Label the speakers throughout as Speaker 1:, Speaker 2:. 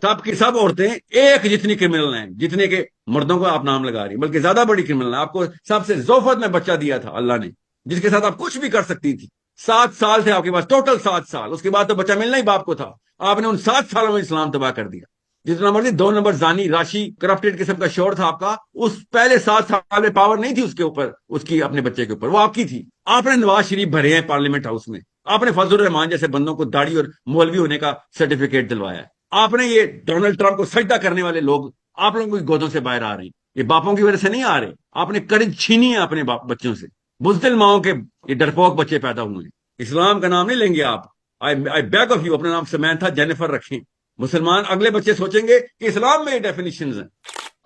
Speaker 1: سب کی سب عورتیں ایک جتنی کرمنل ہیں جتنے کے مردوں کو آپ نام لگا رہی ہیں، بلکہ زیادہ بڑی کرمنل ہیں. آپ کو سب سے زوفت میں بچہ دیا تھا اللہ نے، جس کے ساتھ آپ کچھ بھی کر سکتی تھی. 7 سال تھے آپ کے پاس، ٹوٹل 7 سال. اس کے بعد تو بچہ ملنا ہی باپ کو تھا. آپ نے ان 7 سالوں میں اسلام تباہ کر دیا. جتنا مرضی 2 نمبر زانی راشی کرپٹڈ قسم کا شور تھا آپ کا، اس پہلے 7 سال میں پاور نہیں تھی اس کے اوپر، اس کی اپنے بچے کے اوپر، وہ آپ کی تھی. آپ نے نواز شریف بھرے ہیں پارلیمنٹ ہاؤس میں، آپ نے فضل الرحمان جیسے بندوں کو داڑھی اور مولوی ہونے کا سرٹیفکیٹ دلوایا ہے. آپ نے یہ ڈونلڈ ٹرمپ کو سجدہ کرنے والے لوگ آپ لوگوں کی گودوں سے باہر آ رہے ہیں. یہ باپوں کی وجہ سے نہیں آ رہے. آپ نے کرج چھینی ہے اپنے بچوں سے. بزدل ماؤں کے یہ ڈرپوک بچے پیدا ہوئے ہیں. اسلام کا نام نہیں لیں گے آپ. آئی بیگ آف یو، اپنا نام سمینتھا جینیفر رکھیں. مسلمان اگلے بچے سوچیں گے کہ اسلام میں یہ ڈیفینیشنز ہیں،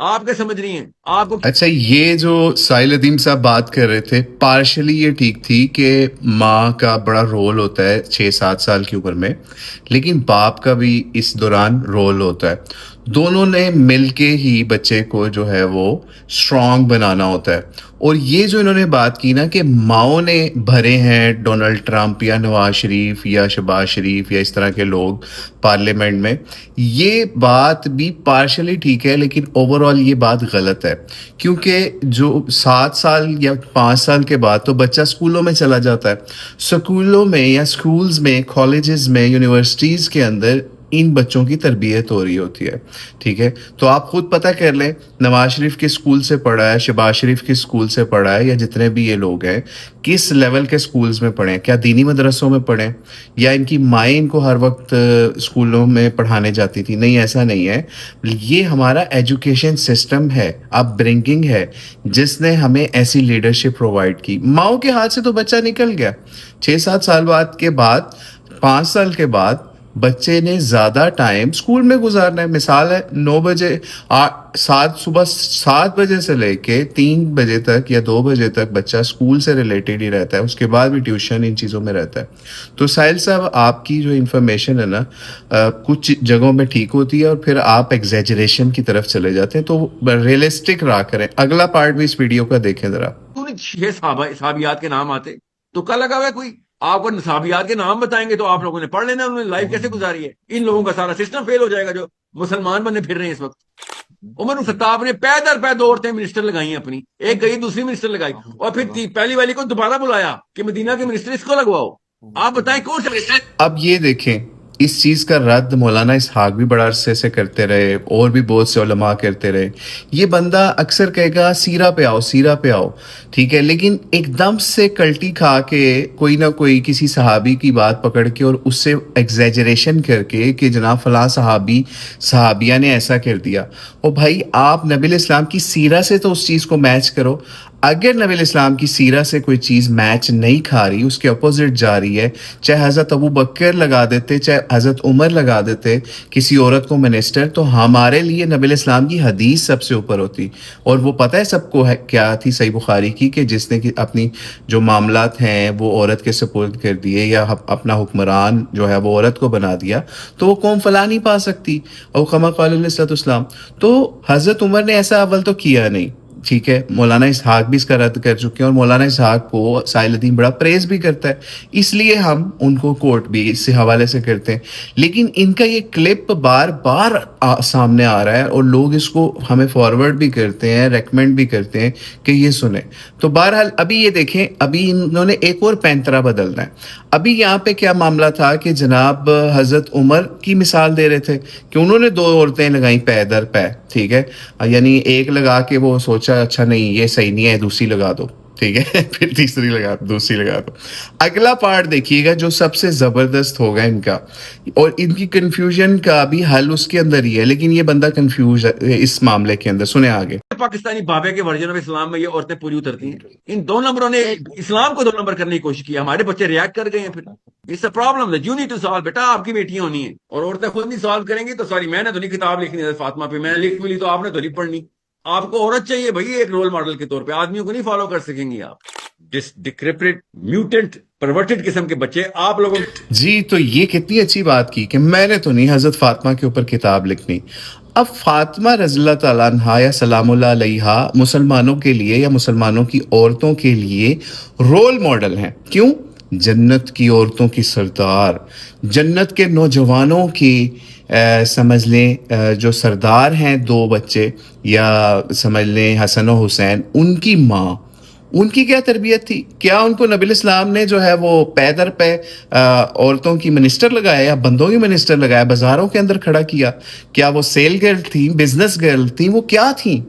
Speaker 1: آپ کے سمجھ رہی ہیں آپ کو.
Speaker 2: اچھا، یہ جو ساحل ادیم صاحب بات کر رہے تھے، پارشلی یہ ٹھیک تھی کہ ماں کا بڑا رول ہوتا ہے 6-7 سال کی عمر میں، لیکن باپ کا بھی اس دوران رول ہوتا ہے. دونوں نے مل کے ہی بچے کو جو ہے وہ اسٹرانگ بنانا ہوتا ہے. اور یہ جو انہوں نے بات کی نا کہ ماؤں نے بھرے ہیں ڈونلڈ ٹرمپ یا نواز شریف یا شہباز شریف یا اس طرح کے لوگ پارلیمنٹ میں، یہ بات بھی پارشلی ٹھیک ہے، لیکن اوور آل یہ بات غلط ہے. کیونکہ جو 7 سال یا 5 سال کے بعد تو بچہ اسکولوں میں چلا جاتا ہے. اسکولوں میں یا اسکولز میں، کالجز میں، یونیورسٹیز کے اندر ان بچوں کی تربیت ہو رہی ہوتی ہے. ٹھیک ہے، تو آپ خود پتہ کر لیں نواز شریف کے اسکول سے پڑھا ہے، شہباز شریف کے اسکول سے پڑھا ہے، یا جتنے بھی یہ لوگ ہیں کس لیول کے اسکولز میں پڑھے ہیں. کیا دینی مدرسوں میں پڑھیں، یا ان کی مائیں ان کو ہر وقت اسکولوں میں پڑھانے جاتی تھی؟ نہیں، ایسا نہیں ہے. یہ ہمارا ایجوکیشن سسٹم ہے، اپ برنگنگ ہے، جس نے ہمیں ایسی لیڈرشپ پرووائڈ کی. ماؤں کے ہاتھ سے تو بچہ نکل گیا. 6-7 سال بعد کے بعد، 5 سال کے بعد بچے نے زیادہ ٹائم اسکول میں گزارنا ہے. مثال ہے 9 بجے، صبح 7 بجے سے لے کے 3 بجے تک یا 2 بجے تک بچہ اسکول سے ریلیٹڈ ہی رہتا ہے. اس کے بعد بھی ٹیوشن ان چیزوں میں رہتا ہے. تو ساحل صاحب، آپ کی جو انفارمیشن ہے نا کچھ جگہوں میں ٹھیک ہوتی ہے اور پھر آپ ایگزیجریشن کی طرف چلے جاتے ہیں. تو ریئلسٹک رہا کریں. اگلا پارٹ بھی اس ویڈیو کا دیکھیں ذرا.
Speaker 1: 6 صحابیات کے نام آتے تو کیا لگا ہوا ہے کوئی آپ کو صحابیات کے نام بتائیں گے تو آپ لوگوں نے پڑھ لینا انہوں نے لائف کیسے گزاری ہے. ان لوگوں کا سارا سسٹم فیل ہو جائے گا جو مسلمان بنے پھر رہے ہیں اس وقت. عمر الخطاب نے پہ 2 عورتیں منسٹر لگائی اپنی، ایک گئی دوسری منسٹر لگائی، اور پھر پہلی والی کو دوبارہ بلایا کہ مدینہ کے منسٹر اس کو لگواؤ. آپ بتائیں کون سے منسٹر.
Speaker 2: اب یہ دیکھیں، اس چیز کا رد مولانا اسحاق بھی بڑا عرصے سے کرتے رہے، اور بھی بہت سے علماء کرتے رہے. یہ بندہ اکثر کہے گا سیرہ پہ آؤ، سیرہ پہ آؤ، ٹھیک ہے، لیکن ایک دم سے کلٹی کھا کے کوئی نہ کوئی کسی صحابی کی بات پکڑ کے اور اس سے ایگزیجریشن کر کے کہ جناب فلاں صحابیہ نے ایسا کر دیا. اور بھائی آپ نبی الاسلام کی سیرہ سے تو اس چیز کو میچ کرو. اگر نبی الاسلام کی سیرہ سے کوئی چیز میچ نہیں کھا رہی، اس کے اپوزٹ جا رہی ہے، چاہے حضرت ابو بکر لگا دیتے، چاہے حضرت عمر لگا دیتے کسی عورت کو منسٹر، تو ہمارے لیے نبی الاسلام کی حدیث سب سے اوپر ہوتی. اور وہ پتہ ہے سب کو کیا تھی صحیح بخاری کی، کہ جس نے اپنی جو معاملات ہیں وہ عورت کے سپرد کر دیے، یا اپنا حکمران جو ہے وہ عورت کو بنا دیا، تو وہ قوم فلاں نہیں پا سکتی. اور کما قال علیہ الصلوۃ والسلام. تو حضرت عمر نے ایسا اول تو کیا نہیں. ٹھیک ہے، مولانا اسحاق بھی اس کا رد کر چکے ہیں، اور مولانا اسحاق کو ساحل الدین بڑا پریز بھی کرتا ہے، اس لیے ہم ان کو کوٹ بھی اس سے حوالے سے کرتے ہیں. لیکن ان کا یہ کلپ بار بار سامنے آ رہا ہے، اور لوگ اس کو ہمیں فارورڈ بھی کرتے ہیں، ریکمینڈ بھی کرتے ہیں کہ یہ سنیں. تو بہرحال ابھی یہ دیکھیں، ابھی انہوں نے ایک اور پینترا بدلنا ہے. ابھی یہاں پہ کیا معاملہ تھا کہ جناب حضرت عمر کی مثال دے رہے تھے کہ انہوں نے 2 عورتیں لگائیں پے در پے. ٹھیک ہے، یعنی ایک لگا کے وہ سوچا اچھا نہیں یہ صحیح نہیں ہے، دوسری لگا دو. ٹھیک ہے، پھر تیسری لگا دو، دوسری لگا دو. اگلا پارٹ دیکھیے گا جو سب سے زبردست ہوگا ان کا، اور ان کی کنفیوژن کا بھی حل اس کے اندر ہی ہے، لیکن یہ بندہ کنفیوز ہے اس معاملے کے اندر. سنیں آگے.
Speaker 1: پاکستانی بابے کے ورژن آف اسلام میں یہ عورتیں پوری اترتی ہیں. ان 2 نمبروں نے اسلام کو 2 نمبر کرنے کی کوشش کی. ہمارے بچے ریاکٹ کر گئے ہیں. پھر it's a problem you need to solve. بیٹا آپ کی بیٹیاں ہونی ہیں، اور عورتیں خود نہیں سالو کریں گی تو سوری میں نے تو نہیں کتاب لکھنی ہے فاطمہ پہ، میں نے لکھ ملی تو آپ نے تو نہیں پڑھنی. آپ کو عورت چاہیے بھائی ایک رول ماڈل کے طور پہ، آدمیوں کو نہیں فالو کر سکیں گی آپ. ڈسکرپٹڈ میوٹنٹ پرورٹڈ قسم کے بچے آپ لوگوں.
Speaker 2: جی، تو یہ کتنی اچھی بات کی کہ میں نے تو نہیں حضرت فاطمہ کے اوپر کتاب لکھنی. اب فاطمہ رضی اللہ تعالیٰ عنہا یا سلام اللہ علیہا مسلمانوں کے لیے یا مسلمانوں کی عورتوں کے لیے رول ماڈل ہیں. کیوں؟ جنت کی عورتوں کی سردار، جنت کے نوجوانوں کی سمجھ لیں جو سردار ہیں دو بچے، یا سمجھ لیں حسن و حسین، ان کی ماں، ان کی کیا تربیت تھی؟ کیا ان کو نبی الاسلام نے جو ہے وہ پے در پہ عورتوں کی منسٹر لگایا یا بندوں کی منسٹر لگایا، بازاروں کے اندر کھڑا کیا؟ کیا وہ سیل گرل تھیں، بزنس گرل تھیں، وہ کیا تھیں؟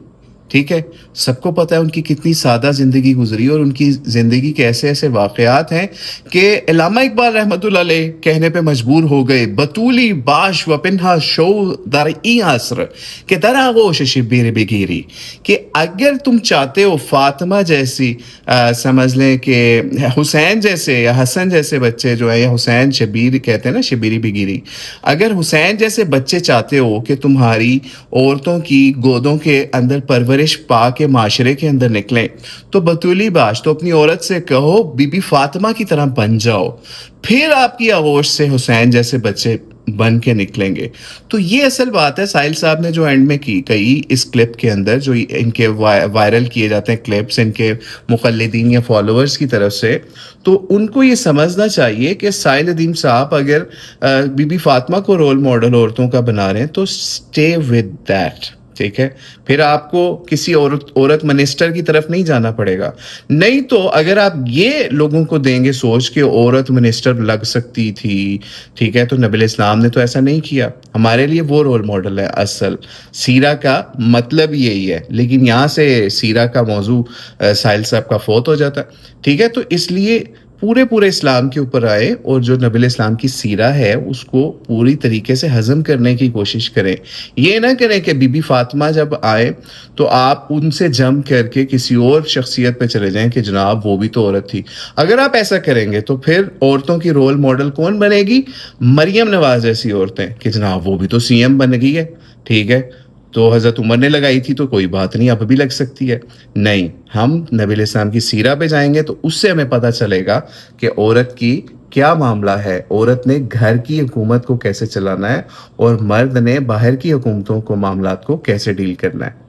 Speaker 2: ٹھیک ہے، سب کو پتہ ہے ان کی کتنی سادہ زندگی گزری، اور ان کی زندگی کے ایسے ایسے واقعات ہیں کہ علامہ اقبال رحمۃ اللہ علیہ کہنے پہ مجبور ہو گئے، بطولی باش و پنہا شو در ای عصر کہ در آغوش شبیر بگیری، کہ اگر تم چاہتے ہو فاطمہ جیسی سمجھ لیں کہ حسین جیسے یا حسن جیسے بچے جو ہیں، یا حسین شبیر کہتے ہیں نا، شبیری بگیری، اگر حسین جیسے بچے چاہتے ہو کہ تمہاری عورتوں کی گودوں کے اندر پرورش پا کے معاشرے کے اندر نکلیں، تو بطولی باش، تو اپنی عورت سے کہو بی بی فاطمہ کی طرح بن جاؤ، پھر آپ کی آغوش سے حسین جیسے بچے بن کے نکلیں گے۔ تو یہ اصل بات ہے ساحل صاحب نے جو اینڈ میں کہی اس کلپ کے اندر، جو ان کے وائرل کیے جاتے ہیں کلپس ان کے مقلدین یا فالوورز کی طرف سے، تو ان کو یہ سمجھنا چاہیے کہ ساحل ندیم صاحب اگر بی بی فاطمہ کو رول ماڈل عورتوں کا بنا رہے ہیں تو اسٹے ود دیٹ، ٹھیک ہے؟ پھر آپ کو کسی عورت منسٹر کی طرف نہیں جانا پڑے گا۔ نہیں تو اگر آپ یہ لوگوں کو دیں گے سوچ کہ عورت منسٹر لگ سکتی تھی، ٹھیک ہے، تو نبی الاسلام نے تو ایسا نہیں کیا۔ ہمارے لیے وہ رول ماڈل ہے اصل، سیرہ کا مطلب یہی ہے۔ لیکن یہاں سے سیرہ کا موضوع ساحل صاحب کا فوت ہو جاتا ہے، ٹھیک ہے؟ تو اس لیے پورے اسلام کے اوپر آئے اور جو نبی الاسلام کی سیرہ ہے اس کو پوری طریقے سے ہضم کرنے کی کوشش کریں۔ یہ نہ کریں کہ بی بی فاطمہ جب آئے تو آپ ان سے جم کر کے کسی اور شخصیت پہ چلے جائیں کہ جناب وہ بھی تو عورت تھی۔ اگر آپ ایسا کریں گے تو پھر عورتوں کی رول ماڈل کون بنے گی؟ مریم نواز جیسی عورتیں، کہ جناب وہ بھی تو سی ایم بن گئی ہے، ٹھیک ہے، تو حضرت عمر نے لگائی تھی تو کوئی بات نہیں، اب بھی لگ سکتی ہے۔ نہیں، ہم نبی علیہ السلام کی سیرہ پہ جائیں گے تو اس سے ہمیں پتہ چلے گا کہ عورت کی کیا معاملہ ہے، عورت نے گھر کی حکومت کو کیسے چلانا ہے، اور مرد نے باہر کی حکومتوں کو معاملات کو کیسے ڈیل کرنا ہے۔